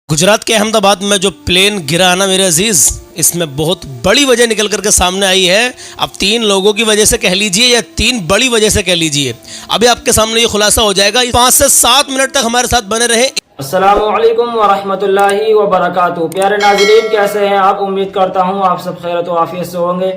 गुजरात के अहमदाबाद में जो प्लेन गिरा है ना मेरे अजीज, इसमें बहुत बड़ी वजह निकल करके सामने आई है। अब 3 लोगों की वजह से कह लीजिए या 3 बड़ी वजह से कह लीजिए। अभी आपके सामने ये खुलासा हो जाएगा। 5 से 7 मिनट तक हमारे साथ बने रहे। अस्सलामु अलैकुम वरहमतुल्लाहि वबरकातुहू। प्यारे नाज़रीन, कैसे हैं आप? उम्मीद करता हूँ आप सब खैरियत व आफियत से होंगे।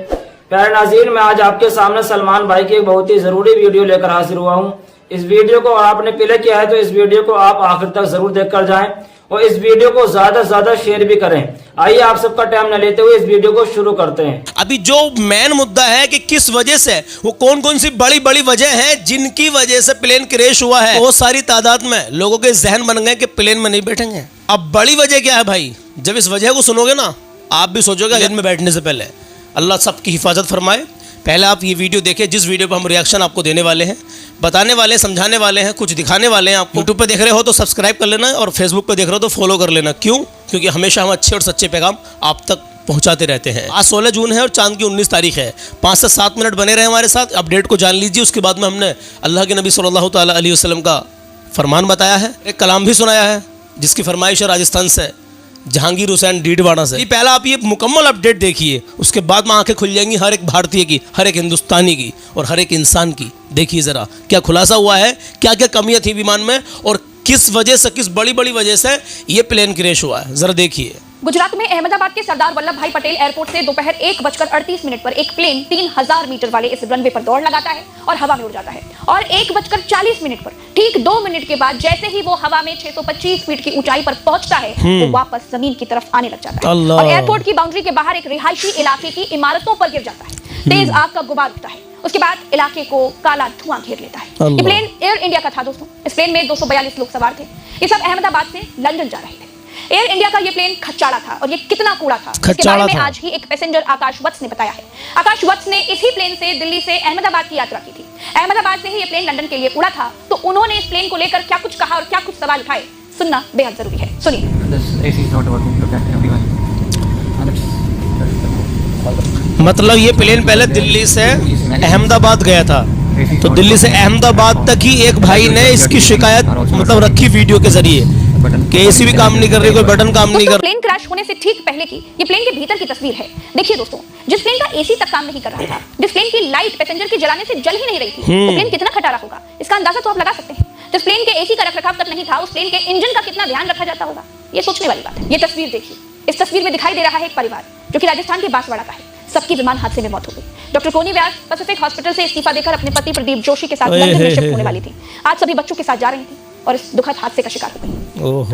प्यारे नाज़रीन, मैं आज आपके सामने सलमान भाई की एक बहुत ही ज़रूरी वीडियो लेकर हाजिर हुआ हूँ। इस वीडियो को आपने प्ले किया है तो इस वीडियो को आप आखिर तक जरूर देख कर जाएं और इस वीडियो को ज्यादा से ज्यादा शेयर भी करें। आइए आप सबका टाइम न लेते हुए इस वीडियो को शुरू करते हैं। अभी जो मेन मुद्दा है कि किस वजह से, वो कौन कौन सी बड़ी बड़ी वजह है जिनकी वजह से प्लेन क्रैश हुआ है। बहुत सारी तादाद में लोगों के जहन बन गए कि प्लेन में नहीं बैठेंगे। अब बड़ी वजह क्या है भाई? जब इस वजह को सुनोगे ना, आप भी सोचोगे प्लेन में बैठने से पहले अल्लाह सबकी हिफाजत फरमाए। पहले आप ये वीडियो देखिए, जिस वीडियो पर हम रिएक्शन आपको देने वाले हैं, बताने वाले, समझाने वाले हैं, कुछ दिखाने वाले हैं आपको। यूट्यूब पे देख रहे हो तो सब्सक्राइब कर लेना और फेसबुक पे देख रहे हो तो फॉलो कर लेना। क्यों? क्योंकि हमेशा हम अच्छे और सच्चे पैगाम आप तक पहुंचाते रहते हैं। आज 16 जून है और चांद की 19 तारीख है। 5 से 7 मिनट बने रहे हमारे साथ, अपडेट को जान लीजिए। उसके बाद में हमने अल्लाह के नबी सल्लल्लाहु ताला अलैहि वसल्लम का फरमान बताया है, एक कलाम भी सुनाया है जिसकी फरमाइश है राजस्थान से, जहांगीर हुसैन डीडवाड़ा से। पहला आप ये मुकम्मल अपडेट देखिए, उसके बाद में आंखें खुल जाएंगी हर एक भारतीय की, हर एक हिंदुस्तानी की और हर एक इंसान की। देखिए ज़रा क्या खुलासा हुआ है, क्या क्या कमियां थी विमान में और किस वजह से, किस बड़ी बड़ी वजह से ये प्लेन क्रैश हुआ है। ज़रा देखिए। गुजरात में अहमदाबाद के सरदार वल्लभ भाई पटेल एयरपोर्ट से दोपहर 1:38 पर एक प्लेन 3000 मीटर वाले इस रनवे पर दौड़ लगाता है और हवा में उड़ जाता है। और 1:40 पर ठीक 2 मिनट के बाद जैसे ही वो हवा में 625 फीट की ऊंचाई पर पहुंचता है, वो वापस जमीन की तरफ आने लग जाता है और एयरपोर्ट की बाउंड्री के बाहर एक रिहायशी इलाके की इमारतों पर गिर जाता है। तेज आग का गुबार उठता है। उसके बाद इलाके को काला धुआं घेर लेता है। ये प्लेन एयर इंडिया का था दोस्तों। इस प्लेन में 242 लोग सवार थे। ये सब अहमदाबाद से लंदन जा रहे थे। एयर इंडिया का ये प्लेन खच्चाड़ा था और ये कितना कूड़ा था इसके बारे में आज ही एक पैसेंजर आकाश वत्स ने बताया है। आकाश वत्स ने इसी प्लेन से दिल्ली से अहमदाबाद की यात्रा की थी। अहमदाबाद से ही ये प्लेन लंदन के लिए उड़ा था। तो उन्होंने इस प्लेन को लेकर क्या कुछ कहा और क्या कुछ सवाल उठाए, सुनना बेहद जरूरी है। सुनिए। मतलब ये प्लेन पहले दिल्ली से अहमदाबाद गया था, तो दिल्ली से अहमदाबाद तक ही एक भाई ने इसकी शिकायत मतलब रखी वीडियो के जरिए कि एसी भी काम नहीं कर रही, कोई बटन काम नहीं कर रहा। प्लेन क्रैश होने से ठीक पहले की ये प्लेन के भीतर की तस्वीर है। देखिए दोस्तों, जिस प्लेन का एसी तक काम नहीं कर रहा था, जिस प्लेन की लाइट पैसेंजर के जलाने से जल ही नहीं रही थी, वो प्लेन कितना खटारा होगा इसका अंदाजा तो आप लगा सकते हैं। जिस प्लेन के एसी का रखरखाव तक नहीं था, उस प्लेन के इंजन का कितना ध्यान रखा जाता होगा, ये सोचने वाली बात है। ये तस्वीर देखिए। इस तस्वीर में दिखाई दे रहा है एक परिवार जो कि राजस्थान के बांसवाड़ा का है। सबकी विमान हादसे में मौत हो गई। डॉक्टर कोनी व्यास पैसिफिक हॉस्पिटल से इस्तीफा देकर अपने पति प्रदीप जोशी के साथ लंदन में शिफ्ट होने वाली थी। आज सभी बच्चों के साथ जा रही थी और इस दुखद हादसे का शिकार हो गई।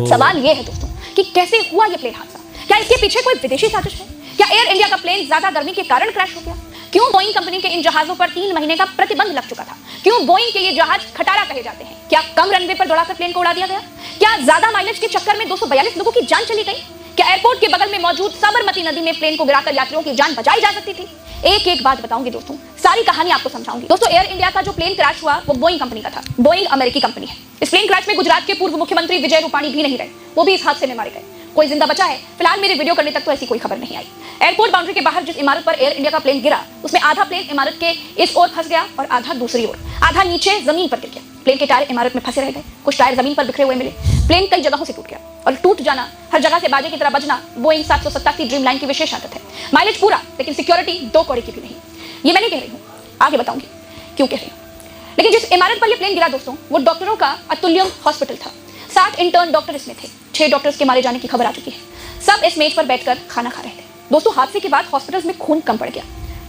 सवाल ये है दोस्तों कि कैसे हुआ ये प्लेन हादसा? क्या इसके पीछे कोई विदेशी साजिश है? क्या एयर इंडिया का प्लेन ज्यादा गर्मी के कारण क्रैश हो गया? क्यों बोइंग कंपनी के इन जहाजों पर 3 महीने का प्रतिबंध लग चुका था? क्यों बोइंग के ये जहाज खटारा कहे जाते हैं? क्या कम रनवे पर दौड़ाकर प्लेन को उड़ा दिया गया? क्या ज्यादा माइलेज के चक्कर में 242 लोगों की जान चली गई? क्या एयरपोर्ट के बगल में मौजूद साबरमती नदी में प्लेन को गिराकर यात्रियों की जान बचाई जा सकती थी? एक एक बात बताऊंगी दोस्तों, सारी कहानी आपको समझाऊंगी। दोस्तों, एयर इंडिया का जो प्लेन क्रैश हुआ वो बोइंग कंपनी का था। बोइंग अमेरिकी कंपनी है। इस प्लेन क्रैश में गुजरात के पूर्व मुख्यमंत्री विजय रूपाणी भी नहीं रहे, वो भी इस हादसे में मारे गए। कोई जिंदा बचा है? फिलहाल मेरे वीडियो करने तक तो ऐसी कोई खबर नहीं आई। एयरपोर्ट बाउंड्री के बाहर जिस इमारत पर एयर इंडिया का प्लेन गिरा, उसमें आधा प्लेन इमारत के इस ओर फंस गया और आधा दूसरी ओर, आधा नीचे जमीन पर गिर गया। प्लेन के टायर इमारत में फंसे रह गए, कुछ टायर जमीन पर बिखरे हुए मिले। प्लेन कई जगहों से टूट गया और टूट जाना, हर जगह से बाजे की तरह बजना बोइंग 787 ड्रीम लाइन की विशेष आदत है। माइलेज पूरा, लेकिन सिक्योरिटी 2 कौड़ी की भी नहीं। ये मैं नहीं कह रही हूँ, आगे बताऊंगी क्यों कह रही हूँ। लेकिन जिस इमारत पर यह प्लेन गिरा दोस्तों, वो डॉक्टरों का अतुल्यम हॉस्पिटल था। 60 इंटर्न डॉक्टर इसमें थे। 6 डॉक्टर्स के मारे जाने की खबर आ चुकी है। सब इस मेज पर बैठकर खाना खा रहे थे। दोस्तों, हादसे के बाद हॉस्पिटल्स में खून कम पड़ गया।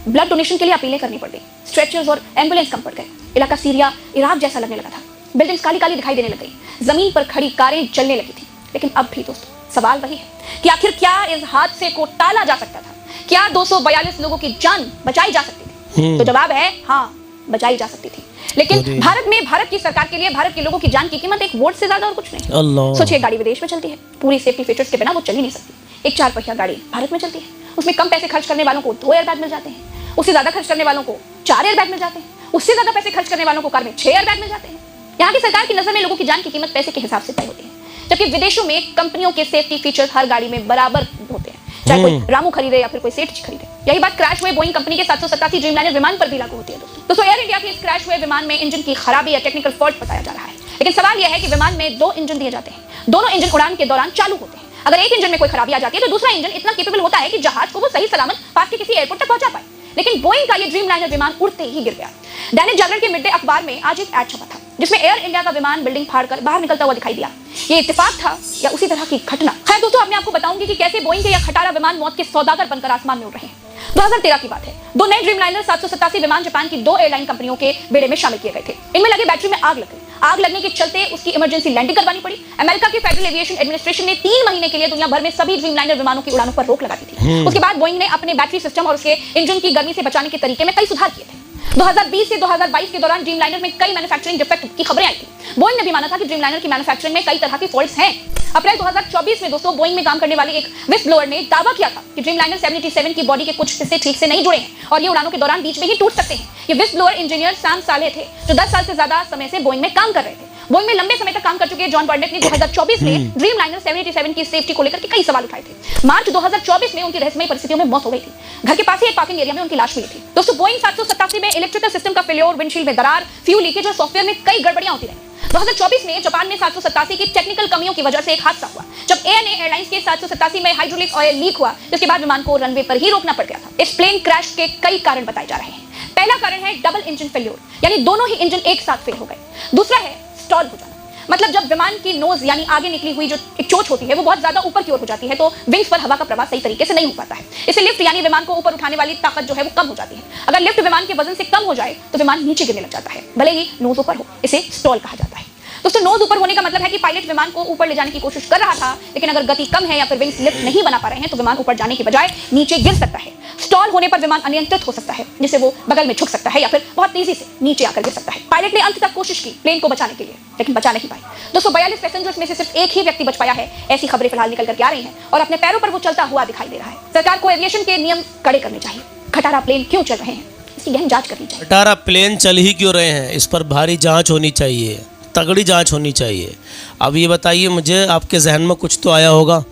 ब्लड डोनेशन के लिए अपीलें करनी पड़ गई। स्ट्रेचर्स और एम्बुलेंस कम पड़ गए। इलाका सीरिया, इराक जैसा लगने लगा था। बिल्डिंग्स काली काली दिखाई देने लग गई। जमीन पर खड़ी कारें जलने लगी थी। लेकिन अब भी दोस्तों सवाल वही है कि आखिर क्या इस हादसे को टाला जा सकता था? क्या 242 लोगों की जान बचाई जा सकती थी? तो जवाब है हाँ, बचाई जा सकती थी। लेकिन भारत में, भारत की सरकार के लिए भारत के लोगों की जान की कीमत एक वोट से ज्यादा और कुछ नहीं। सोचिए, गाड़ी विदेश में चलती है, पूरी सेफ्टी फीचर्स के बिना वो चल ही नहीं सकती। एक 4 पहिया गाड़ी भारत में चलती है, उसमें कम पैसे खर्च करने वालों को 2 एयरबैग मिल जाते हैं, उससे ज्यादा खर्च करने वालों को 4 एयरबैग मिल जाते हैं, उससे ज्यादा पैसे खर्च करने वालों को कार में 6 एयरबैग मिल जाते हैं। यहाँ की सरकार की नजर में लोगों की जान की कीमत पैसे के हिसाब से तय होती है, जबकि विदेशों में कंपनियों के सेफ्टी फीचर्स हर गाड़ी में बराबर होते हैं, चाहे कोई रामू खरीदे या फिर कोई सेठ खरीदे। यही बात क्रैश हुए बोइंग कंपनी के 787 ड्रीमलाइनर विमान पर भी लागू होती है दोस्तों। एयर इंडिया के इस क्रैश हुए विमान में इंजन की खराबी या टेक्निकल फॉल्ट बताया जा रहा है। लेकिन सवाल यह है कि विमान में 2 इंजन दिए जाते हैं। दोनों इंजन उड़ान के दौरान चालू होते हैं। अगर एक इंजन में कोई खराबी आ जाती है तो दूसरा इंजन इतना केपेबल होता है कि जहाज को वो सही सलामत पास के किसी एयरपोर्ट तक पहुंचा पाए। लेकिन बोइंग का ये ड्रीमलाइनर विमान उड़ते ही गिर गया। दैनिक जागरण के मिड डे अखबार में आज एक ऐड छपा था जिसमें एयर इंडिया का विमान बिल्डिंग फाड़कर बाहर निकलता हुआ दिखाई दिया। ये इत्तेफाक था या उसी तरह की घटना? खैर दोस्तों, अब मैं आपको बताऊंगी कि कैसे बोइंग के यह खटारा विमान मौत के सौदागर बनकर आसमान में उड़ रहे हैं। 2013 की बात है। दो नए ड्रीमलाइनर 787 विमान जापान की दो एयरलाइन कंपनियों के बेड़े में शामिल किए गए थे। इनमें लगे बैटरी में आग लग गई। आग लगने के चलते उसकी इमरजेंसी लैंडिंग करवानी पड़ी। अमेरिका के फेडरल एविएशन एडमिनिस्ट्रेशन ने 3 महीने के लिए दुनिया भर में सभी ड्रीमलाइनर विमानों की उड़ानों पर रोक लगा दी थी। उसके बाद बोइंग ने अपने बैटरी सिस्टम और उसके इंजन की गर्मी से बचाने के तरीके में कई सुधार किए थे। 2020 से 2022 के दौरान ड्रीमलाइनर में कई मैन्युफैक्चरिंग डिफेक्ट की खबरें आई थी। बोइंग ने भी माना था कि ड्रीमलाइनर की मैन्युफैक्चरिंग में कई तरह की फॉल्ट्स हैं। अप्रैल 2024 में दोस्तों बोइंग में काम करने वाले एक विस्ल ब्लोअर ने दावा किया था कि ड्रीमलाइनर 787 की बॉडी के कुछ हिस्से ठीक से नहीं जुड़े हैं और ये उड़ानों के दौरान बीच में ही टूट सकते हैं। ये विस्ल ब्लोअर इंजीनियर सैम साले थे जो 10 साल से ज्यादा समय से बोइंग में काम कर रहे थे। बोइंग में लंबे समय तक काम कर चुके जॉन बर्नेट ने 2024 में ड्रीमलाइनर 787 की सेफ्टी को लेकर के कई सवाल उठाए थे। मार्च 2024 में उनकी रहस्यमयी परिस्थितियों में मौत हो गई थी। घर के पास ही एक पार्किंग एरिया में उनकी लाश मिली थी। दोस्तों, बोइंग 787 में इलेक्ट्रिकल सिस्टम का फेलियर, विंडशील्ड में दरार, फ्यूल लीकेज और सॉफ्टवेयर में कई गड़बड़ियां होती रही। 2024 में जापान में 787 की टेक्निकल कमियों की वजह से एक हादसा हुआ जब एएनए एयरलाइंस के 787 में हाइड्रोलिक ऑयल लीक हुआ, जिसके बाद विमान को रनवे पर ही रोकना पड़ गया था। इस प्लेन क्रैश के कई कारण बताए जा रहे हैं। पहला कारण है डबल इंजन फेल्योर, यानी दोनों ही इंजन एक साथ फेल हो गए। दूसरा है स्टॉल हो जाना, मतलब जब विमान की नोज यानी आगे निकली हुई जो एक चोंच होती है वो बहुत ज्यादा ऊपर की ओर हो जाती है तो विंग्स पर हवा का प्रवाह सही तरीके से नहीं हो पाता है। इससे लिफ्ट यानी विमान को ऊपर उठाने वाली ताकत जो है वो कम हो जाती है। अगर लिफ्ट विमान के वजन से कम हो जाए तो विमान नीचे गिरने लग जाता है, भले ही नोज ऊपर हो। इसे स्टॉल कहा जाता है। दोस्तों, नोज ऊपर होने का मतलब है कि पायलट विमान को ऊपर ले जाने की कोशिश कर रहा था, लेकिन अगर गति कम है या फिर विंग्स लिफ्ट नहीं बना पा रहे हैं तो विमान ऊपर जाने के बजाय नीचे गिर सकता है। स्टॉल होने पर विमान अनियंत्रित हो सकता है, जिससे वो बगल में झुक सकता है या फिर बहुत तेजी से नीचे आकर गिर सकता है। पायलट ने अंत तक कोशिश की प्लेन को बचाने के लिए, लेकिन बचा नहीं पाए। दोस्तों, 42 पैसेंजर्स में से सिर्फ एक ही व्यक्ति बच पाया है। ऐसी खबरें फिलहाल निकल करके आ रही हैं और अपने पैरों पर वो चलता हुआ दिखाई दे रहा है। सरकार को एविएशन के नियम कड़े करने चाहिए। खटारा प्लेन क्यों चल रहे हैं, इसकी गहन जांच करनी चाहिए। खटारा प्लेन चल ही क्यों रहे हैं, इस पर भारी जांच होनी चाहिए, तगड़ी जांच होनी चाहिए। अब ये बताइए मुझे, आपके जहन में कुछ तो आया होगा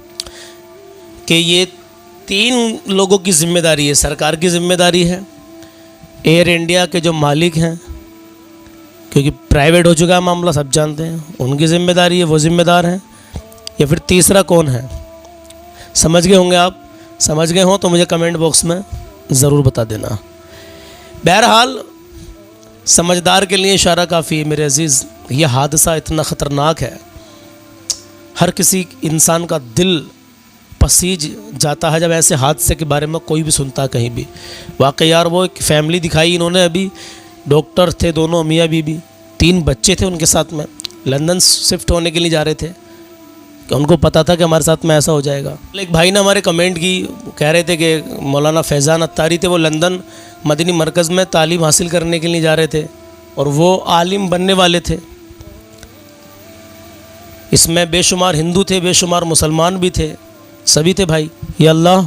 कि ये 3 लोगों की जिम्मेदारी है। सरकार की जिम्मेदारी है, एयर इंडिया के जो मालिक हैं, क्योंकि प्राइवेट हो चुका है मामला, सब जानते हैं, उनकी जिम्मेदारी है, वो जिम्मेदार हैं, या फिर तीसरा कौन है? समझ गए होंगे आप। समझ गए हो तो मुझे कमेंट बॉक्स में ज़रूर बता देना। बहरहाल समझदार के लिए इशारा काफ़ी है मेरे अजीज़। यह हादसा इतना ख़तरनाक है, हर किसी इंसान का दिल पसीज जाता है जब ऐसे हादसे के बारे में कोई भी सुनता है कहीं भी। वाकई यार, वो एक फैमिली दिखाई इन्होंने अभी। डॉक्टर थे दोनों, मियाँ बीबी, 3 बच्चे थे उनके साथ में। लंदन शिफ्ट होने के लिए जा रहे थे कि उनको पता था कि हमारे साथ में ऐसा हो जाएगा। एक भाई ने हमारे कमेंट की, कह रहे थे कि मौलाना फैज़ान अत्तारी थे, वो लंदन मदनी मरकज़ में तालीम हासिल करने के लिए जा रहे थे और वो आलिम बनने वाले थे। इसमें बेशुमार हिंदू थे, बेशुमार मुसलमान भी थे, सभी थे भाई। या अल्लाह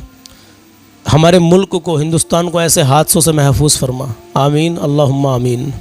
हमारे मुल्क को, हिंदुस्तान को ऐसे हादसों से महफूज फरमा। आमीन, अल्लाहुम्मा आमीन।